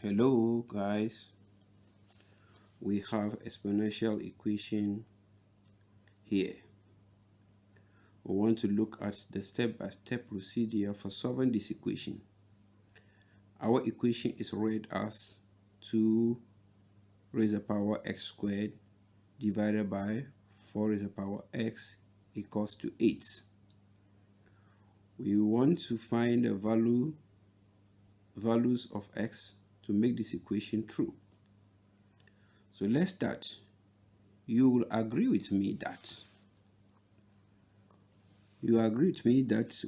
Hello guys, we have exponential equation here. We want to look at the step-by-step procedure for solving this equation. Our equation is read as 2 raised to the power x squared divided by 4 raised to the power x equals to 8. We want to find the values of x to make this equation true. So let's start. You will agree with me that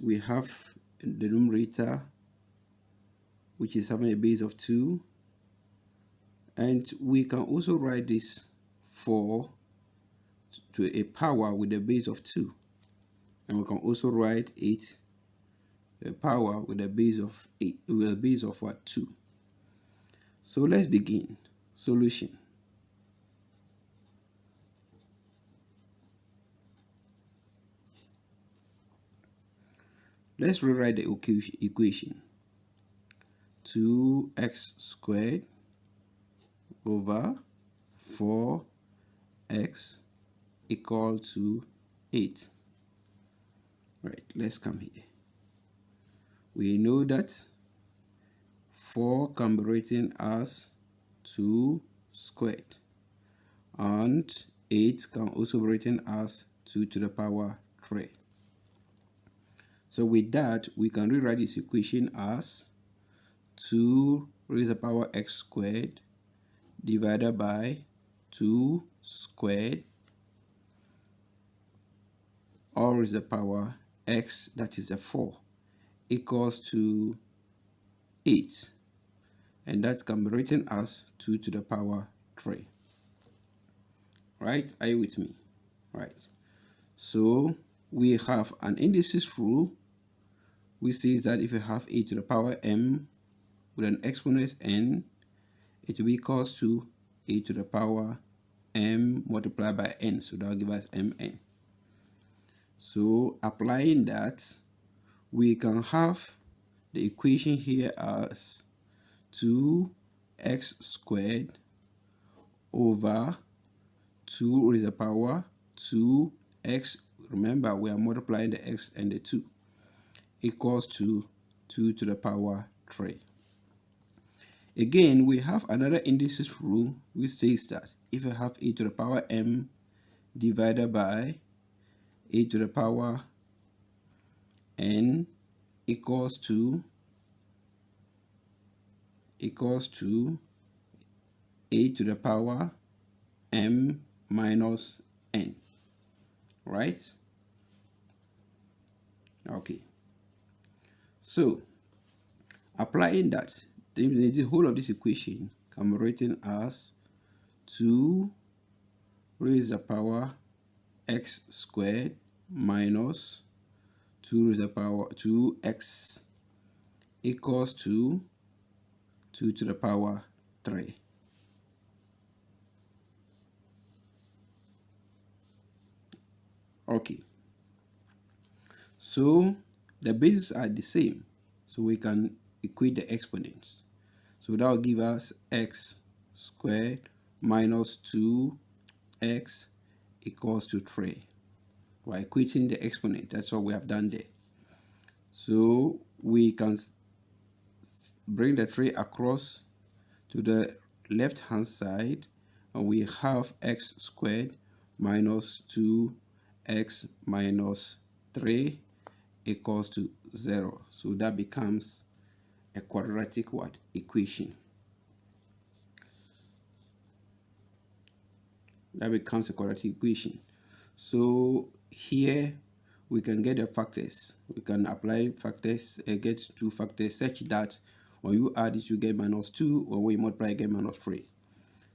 we have the numerator, which is having a base of 2, and we can also write this 4 to a power with a base of 2, and we can also write 8 a power with a base of 8 with a base of 2. So let's begin. Solution. Let's rewrite the equation. 2x squared over 4x equal to 8. Right, let's come here. We know that 4 can be written as 2 squared, and 8 can also be written as 2 to the power 3. So with that, we can rewrite this equation as 2 raised to the power x squared divided by 2 squared all raised to the power x, that is a 4, equals to 8, and that can be written as 2 to the power 3. Right? Are you with me? Right. So we have an indices rule which says that if you have a to the power m with an exponent n, it will be equals to a to the power m multiplied by n. So that will give us mn. So applying that, we can have the equation here as 2x squared over 2 raised to the power 2x. Remember, we are multiplying the x and the 2, equals to 2 to the power 3. Again, we have another indices rule which says that if you have a to the power m divided by a to the power n equals to a to the power m minus n, right? Okay. So applying that, the whole of this equation can be written as 2 raised to the power x squared minus 2 raised to the power 2x equals to 2 to the power 3. Okay. So the bases are the same, so we can equate the exponents. So that will give us x squared minus 2x equals to 3. We're equating the exponent. That's what we have done there. So we can bring the 3 across to the left hand side, and we have x squared minus 2x minus 3 equals to 0. So that becomes a quadratic equation. That becomes a quadratic equation. So here we can get the factors. We can apply factors, get 2 factors such that when you add it, you get minus 2, or when you multiply, you get minus 3.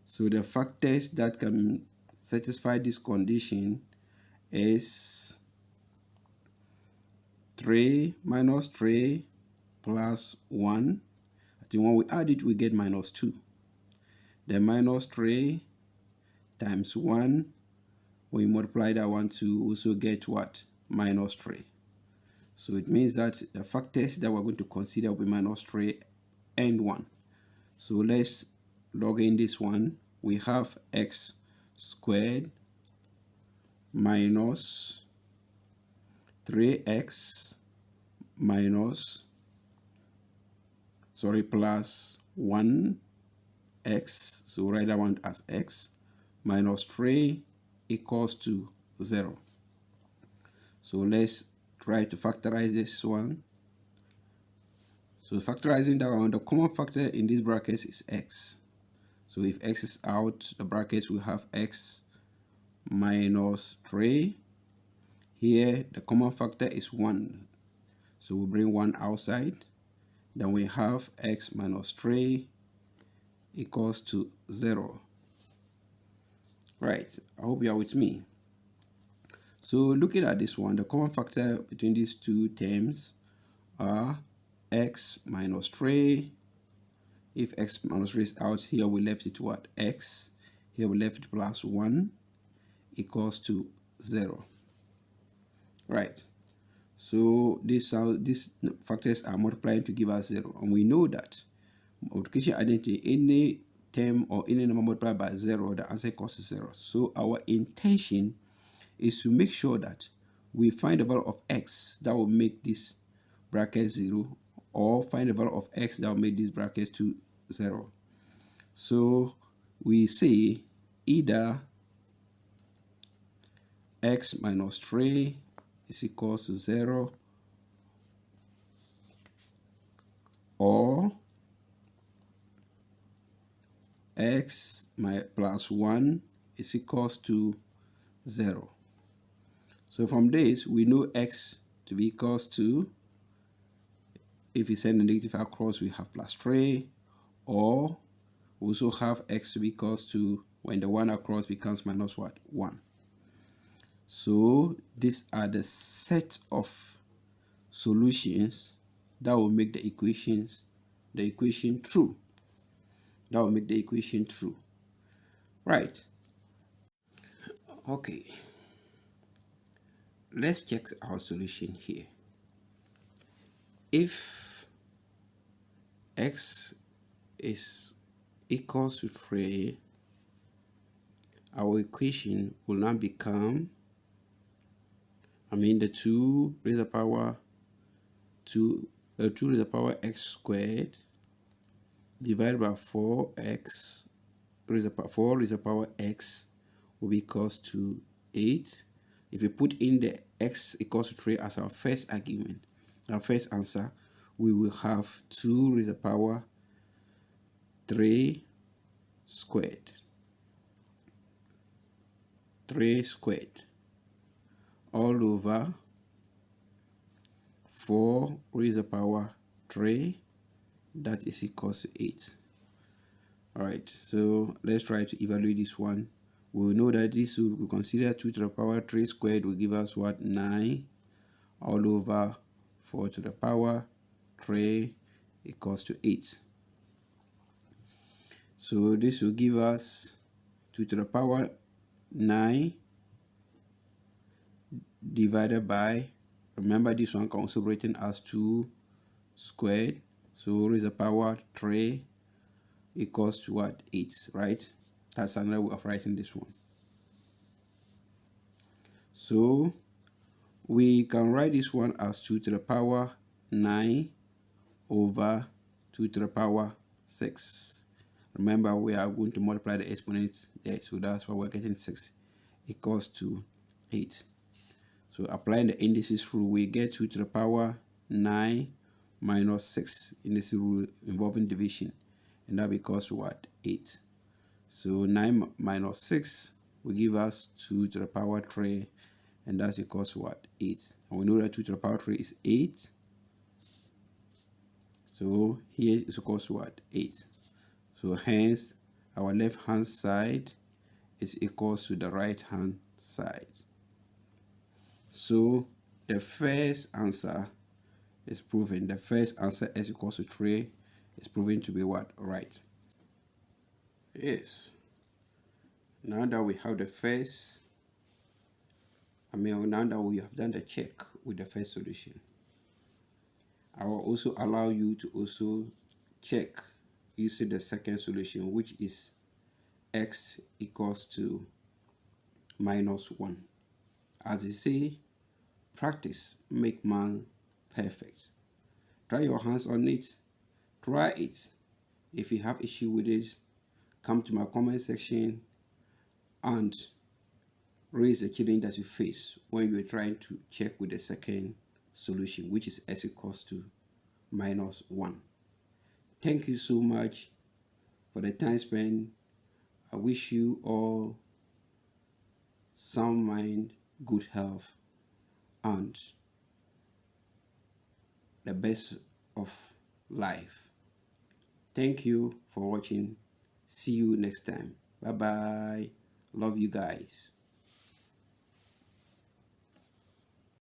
So the factors that can satisfy this condition is 3 minus 3 plus 1. I think when we add it, we get minus 2. Then minus 3 times 1. When you multiply that one to also get what? Minus 3. So it means that the factors that we're going to consider will be minus 3 and 1. So let's log in this one. We have x squared minus 3x minus, plus 1x, so write that one as x, minus 3 equals to 0. So let's try to factorize this one. So factorizing that one, the common factor in these brackets is x. So if x is out, the brackets will have x minus 3. Here, the common factor is 1. So we bring 1 outside. Then we have x minus 3 equals to 0. Right, I hope you are with me. So looking at this one, the common factor between these two terms are x minus 3. If x minus 3 is out, here we left it what? X. Here we left it plus 1 equals to 0. Right. So these factors are multiplying to give us 0. And we know that multiplication identity, any term or any number multiplied by 0, the answer equals to 0. So our intention is to make sure that we find the value of x that will make this bracket 0, or find the value of x that will make these brackets to 0. So we say either x minus 3 is equals to 0, or x plus 1 is equals to 0. So from this, we know x to be equals to, if we send a negative across, we have plus 3, or we also have x to be equals to, when the 1 across becomes minus what? 1. So these are the set of solutions that will make the equation true. That will make the equation true. Right. Okay. Let's check our solution here. If x is equals to 3, our equation will now become, the 2 raised to the power 2 raised to the power x squared divided by 4x raised to the power 4 raised to the power x will be equals to 8. If we put in the x equals to 3 as our first argument, our first answer, we will have 2 raised to the power 3 squared. 3 squared all over 4 raised to the power 3, that is equals to 8. Alright, so let's try to evaluate this one. We will know that this will consider 2 to the power 3 squared will give us what? 9 all over 4 to the power 3 equals to 8. So this will give us 2 to the power 9 divided by, remember this one can also be written as 2 squared, so raise the power 3 equals to what? 8, right? That's another way of writing this one. So we can write this one as 2 to the power 9 over 2 to the power 6. Remember, we are going to multiply the exponents there, so that's why we're getting 6 equals to 8. So applying the indices rule, we get 2 to the power 9 minus 6 in this rule involving division, and that becomes what? 8. So 9 minus 6 will give us 2 to the power 3, and that's equals to what? 8. And we know that 2 to the power 3 is 8. So here is equals to what? 8. So hence our left hand side is equals to the right hand side. So the first answer is proven. The first answer is equals to 3 is proven to be what? Right. Yes. Now that we have the first, now that we have done the check with the first solution, I will also allow you to also check using the second solution, which is x equals to minus 1. As they say, practice make man perfect. Try your hands on it. Try it. If you have issue with it, come to my comment section and raise the challenge that you face when you are trying to check with the second solution, which is x equals to minus 1. Thank you so much for the time spent. I wish you all sound mind, good health, and the best of life. Thank you for watching. See you next time. Bye bye. Love you guys.